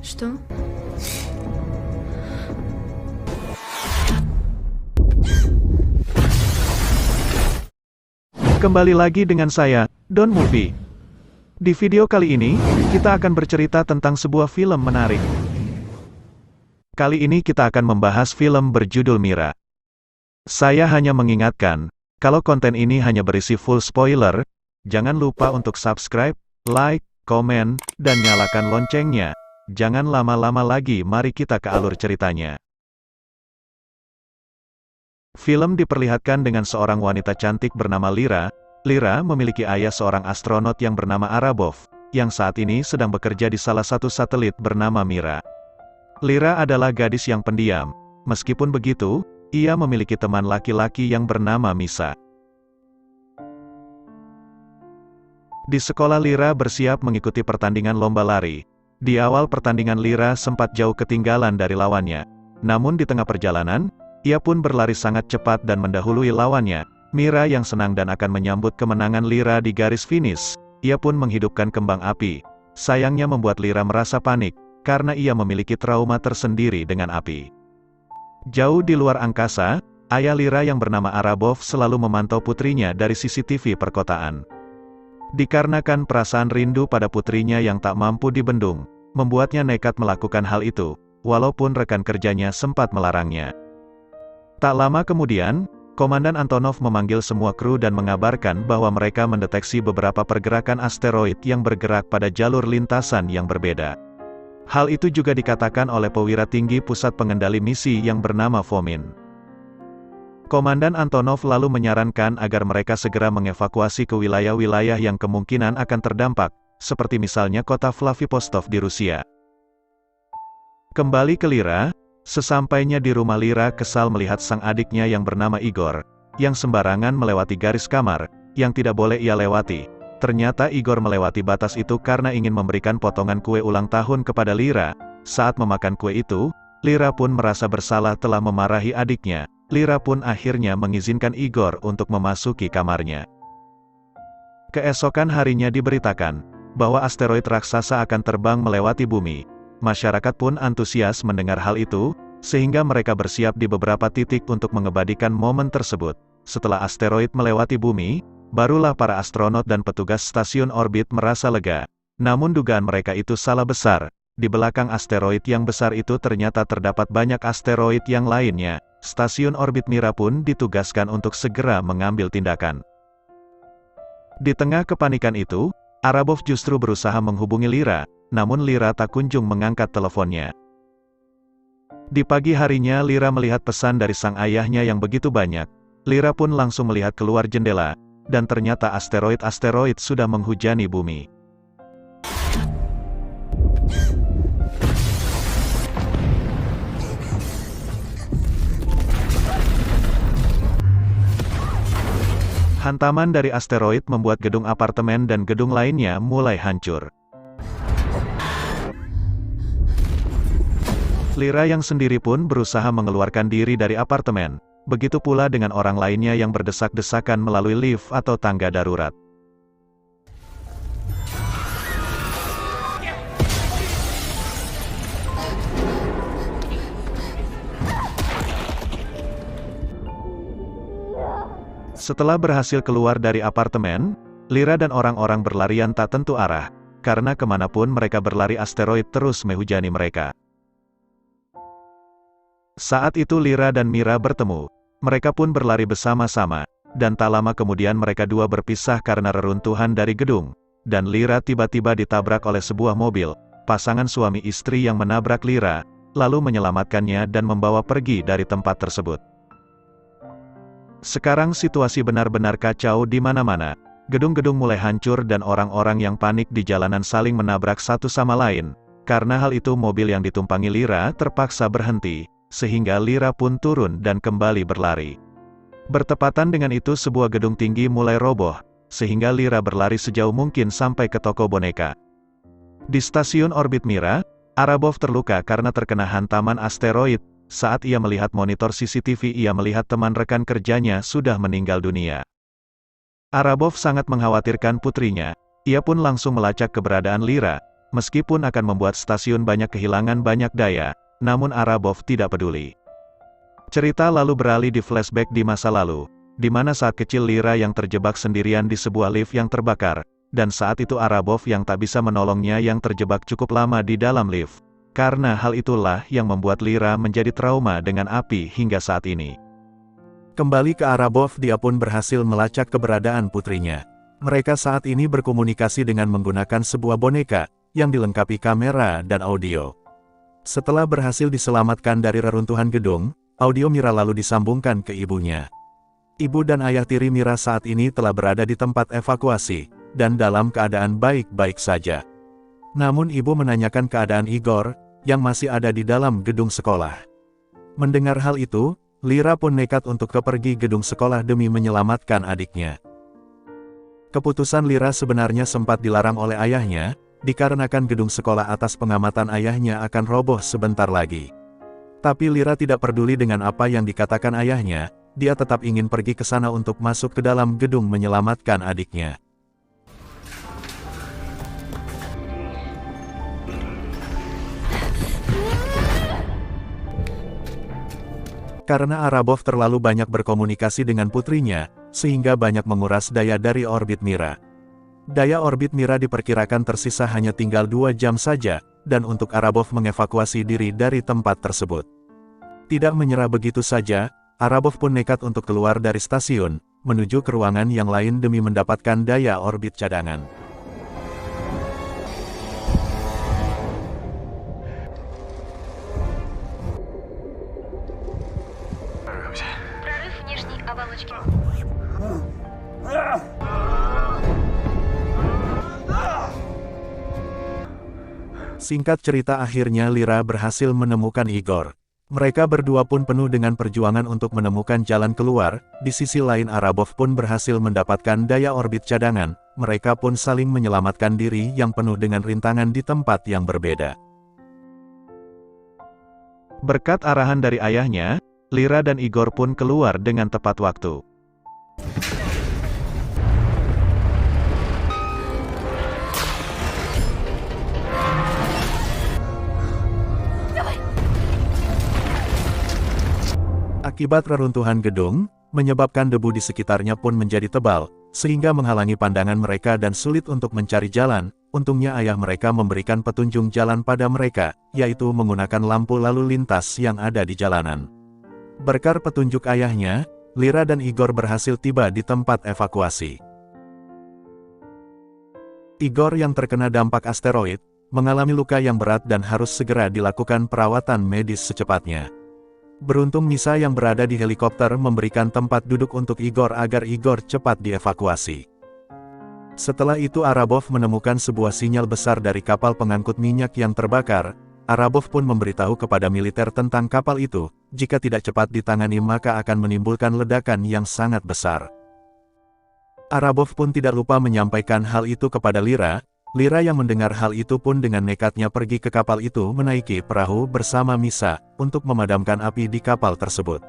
Что? Kembali lagi dengan saya, Don Movie. Di video kali ini, kita akan bercerita tentang sebuah film menarik. Kali ini kita akan membahas film berjudul Mira. Saya hanya mengingatkan, kalau konten ini hanya berisi full spoiler, jangan lupa untuk subscribe, like, komen, dan nyalakan loncengnya. Jangan lama-lama lagi, mari kita ke alur ceritanya. Film diperlihatkan dengan seorang wanita cantik bernama Lyra. Lyra memiliki ayah seorang astronot yang bernama Arabov, yang saat ini sedang bekerja di salah satu satelit bernama Mira. Lyra adalah gadis yang pendiam. Meskipun begitu, ia memiliki teman laki-laki yang bernama Misa. Di sekolah Lyra bersiap mengikuti pertandingan lomba lari. Di awal pertandingan Lyra sempat jauh ketinggalan dari lawannya. Namun di tengah perjalanan, ia pun berlari sangat cepat dan mendahului lawannya. Mira yang senang dan akan menyambut kemenangan Lyra di garis finish, ia pun menghidupkan kembang api. Sayangnya membuat Lyra merasa panik, karena ia memiliki trauma tersendiri dengan api. Jauh di luar angkasa, ayah Lyra yang bernama Arabov selalu memantau putrinya dari CCTV perkotaan. Dikarenakan perasaan rindu pada putrinya yang tak mampu dibendung, membuatnya nekat melakukan hal itu, walaupun rekan kerjanya sempat melarangnya. Tak lama kemudian, Komandan Antonov memanggil semua kru dan mengabarkan bahwa mereka mendeteksi beberapa pergerakan asteroid yang bergerak pada jalur lintasan yang berbeda. Hal itu juga dikatakan oleh pewira tinggi pusat pengendali misi yang bernama Fomin. Komandan Antonov lalu menyarankan agar mereka segera mengevakuasi ke wilayah-wilayah yang kemungkinan akan terdampak, seperti misalnya kota Vladivostok di Rusia. Kembali ke Lyra. Sesampainya di rumah Lyra kesal melihat sang adiknya yang bernama Igor, yang sembarangan melewati garis kamar, yang tidak boleh ia lewati. Ternyata Igor melewati batas itu karena ingin memberikan potongan kue ulang tahun kepada Lyra. Saat memakan kue itu, Lyra pun merasa bersalah telah memarahi adiknya. Lyra pun akhirnya mengizinkan Igor untuk memasuki kamarnya. Keesokan harinya diberitakan, bahwa asteroid raksasa akan terbang melewati bumi. Masyarakat pun antusias mendengar hal itu, sehingga mereka bersiap di beberapa titik untuk mengabadikan momen tersebut. Setelah asteroid melewati bumi, barulah para astronot dan petugas stasiun orbit merasa lega. Namun dugaan mereka itu salah besar. Di belakang asteroid yang besar itu ternyata terdapat banyak asteroid yang lainnya. Stasiun orbit Mira pun ditugaskan untuk segera mengambil tindakan. Di tengah kepanikan itu, Arabov justru berusaha menghubungi Lyra, namun Lyra tak kunjung mengangkat teleponnya. Di pagi harinya Lyra melihat pesan dari sang ayahnya yang begitu banyak. Lyra pun langsung melihat keluar jendela, dan ternyata asteroid-asteroid sudah menghujani bumi. Hantaman dari asteroid membuat gedung apartemen dan gedung lainnya mulai hancur. Lyra yang sendiri pun berusaha mengeluarkan diri dari apartemen, begitu pula dengan orang lainnya yang berdesak-desakan melalui lift atau tangga darurat. Setelah berhasil keluar dari apartemen, Lyra dan orang-orang berlarian tak tentu arah, karena kemanapun mereka berlari asteroid terus menghujani mereka. Saat itu Lyra dan Mira bertemu. Mereka pun berlari bersama-sama, dan tak lama kemudian mereka dua berpisah karena reruntuhan dari gedung, dan Lyra tiba-tiba ditabrak oleh sebuah mobil. Pasangan suami istri yang menabrak Lyra, lalu menyelamatkannya dan membawa pergi dari tempat tersebut. Sekarang situasi benar-benar kacau di mana-mana. Gedung-gedung mulai hancur dan orang-orang yang panik di jalanan saling menabrak satu sama lain. Karena hal itu mobil yang ditumpangi Lyra terpaksa berhenti, sehingga Lyra pun turun dan kembali berlari. Bertepatan dengan itu sebuah gedung tinggi mulai roboh, sehingga Lyra berlari sejauh mungkin sampai ke toko boneka. Di stasiun orbit Mira, Arabov terluka karena terkena hantaman asteroid. Saat ia melihat monitor CCTV ia melihat teman rekan kerjanya sudah meninggal dunia. Arabov sangat mengkhawatirkan putrinya. Ia pun langsung melacak keberadaan Lyra. Meskipun akan membuat stasiun banyak kehilangan banyak daya, namun Arabov tidak peduli. Cerita lalu beralih di flashback di masa lalu, di mana saat kecil Lira yang terjebak sendirian di sebuah lift yang terbakar, dan saat itu Arabov yang tak bisa menolongnya yang terjebak cukup lama di dalam lift. Karena hal itulah yang membuat Lira menjadi trauma dengan api hingga saat ini. Kembali ke Arabov, dia pun berhasil melacak keberadaan putrinya. Mereka saat ini berkomunikasi dengan menggunakan sebuah boneka, yang dilengkapi kamera dan audio. Setelah berhasil diselamatkan dari reruntuhan gedung, audio Mira lalu disambungkan ke ibunya. Ibu dan ayah tiri Mira saat ini telah berada di tempat evakuasi, dan dalam keadaan baik-baik saja. Namun ibu menanyakan keadaan Igor, yang masih ada di dalam gedung sekolah. Mendengar hal itu, Lira pun nekat untuk pergi gedung sekolah demi menyelamatkan adiknya. Keputusan Lira sebenarnya sempat dilarang oleh ayahnya, dikarenakan gedung sekolah atas pengamatan ayahnya akan roboh sebentar lagi. Tapi Lira tidak peduli dengan apa yang dikatakan ayahnya, dia tetap ingin pergi ke sana untuk masuk ke dalam gedung menyelamatkan adiknya. Karena Arabov terlalu banyak berkomunikasi dengan putrinya, sehingga banyak menguras daya dari orbit Mira. Daya orbit Mira diperkirakan tersisa hanya tinggal 2 jam saja, dan untuk Arabov mengevakuasi diri dari tempat tersebut. Tidak menyerah begitu saja, Arabov pun nekat untuk keluar dari stasiun, menuju ke ruangan yang lain demi mendapatkan daya orbit cadangan. Прорыв внешней оболочки. Singkat cerita, akhirnya Lira berhasil menemukan Igor. Mereka berdua pun penuh dengan perjuangan untuk menemukan jalan keluar. Di sisi lain Arabov pun berhasil mendapatkan daya orbit cadangan. Mereka pun saling menyelamatkan diri yang penuh dengan rintangan di tempat yang berbeda. Berkat arahan dari ayahnya, Lira dan Igor pun keluar dengan tepat waktu. Akibat reruntuhan gedung, menyebabkan debu di sekitarnya pun menjadi tebal, sehingga menghalangi pandangan mereka dan sulit untuk mencari jalan. Untungnya ayah mereka memberikan petunjuk jalan pada mereka, yaitu menggunakan lampu lalu lintas yang ada di jalanan. Berkat petunjuk ayahnya, Lira dan Igor berhasil tiba di tempat evakuasi. Igor yang terkena dampak asteroid, mengalami luka yang berat dan harus segera dilakukan perawatan medis secepatnya. Beruntung Misa yang berada di helikopter memberikan tempat duduk untuk Igor agar Igor cepat dievakuasi. Setelah itu Arabov menemukan sebuah sinyal besar dari kapal pengangkut minyak yang terbakar. Arabov pun memberitahu kepada militer tentang kapal itu, jika tidak cepat ditangani maka akan menimbulkan ledakan yang sangat besar. Arabov pun tidak lupa menyampaikan hal itu kepada Lira. Lira yang mendengar hal itu pun dengan nekatnya pergi ke kapal itu menaiki perahu bersama Misa, untuk memadamkan api di kapal tersebut.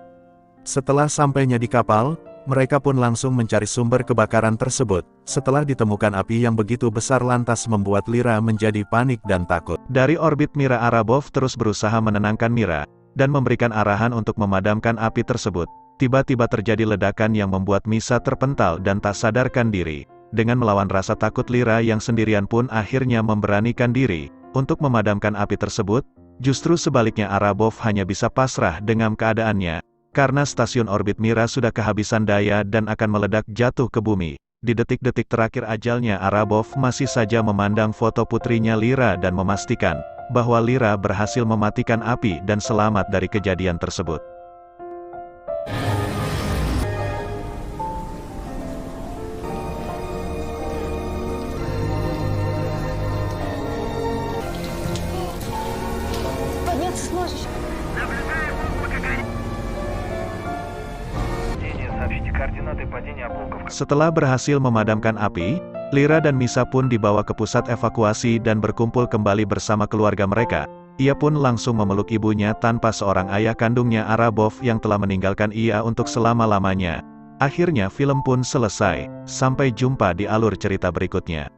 Setelah sampainya di kapal, mereka pun langsung mencari sumber kebakaran tersebut. Setelah ditemukan api yang begitu besar lantas membuat Lira menjadi panik dan takut. Dari orbit Mira, Arabov terus berusaha menenangkan Mira, dan memberikan arahan untuk memadamkan api tersebut. Tiba-tiba terjadi ledakan yang membuat Misa terpental dan tak sadarkan diri. Dengan melawan rasa takut, Lira yang sendirian pun akhirnya memberanikan diri untuk memadamkan api tersebut. Justru sebaliknya Arabov hanya bisa pasrah dengan keadaannya, karena stasiun orbit Mira sudah kehabisan daya dan akan meledak jatuh ke bumi. Di detik-detik terakhir ajalnya Arabov masih saja memandang foto putrinya Lira dan memastikan bahwa Lira berhasil mematikan api dan selamat dari kejadian tersebut. Setelah berhasil memadamkan api, Lira dan Misa pun dibawa ke pusat evakuasi dan berkumpul kembali bersama keluarga mereka. Ia pun langsung memeluk ibunya tanpa seorang ayah kandungnya Arabov yang telah meninggalkan ia untuk selama-lamanya. Akhirnya film pun selesai. Sampai jumpa di alur cerita berikutnya.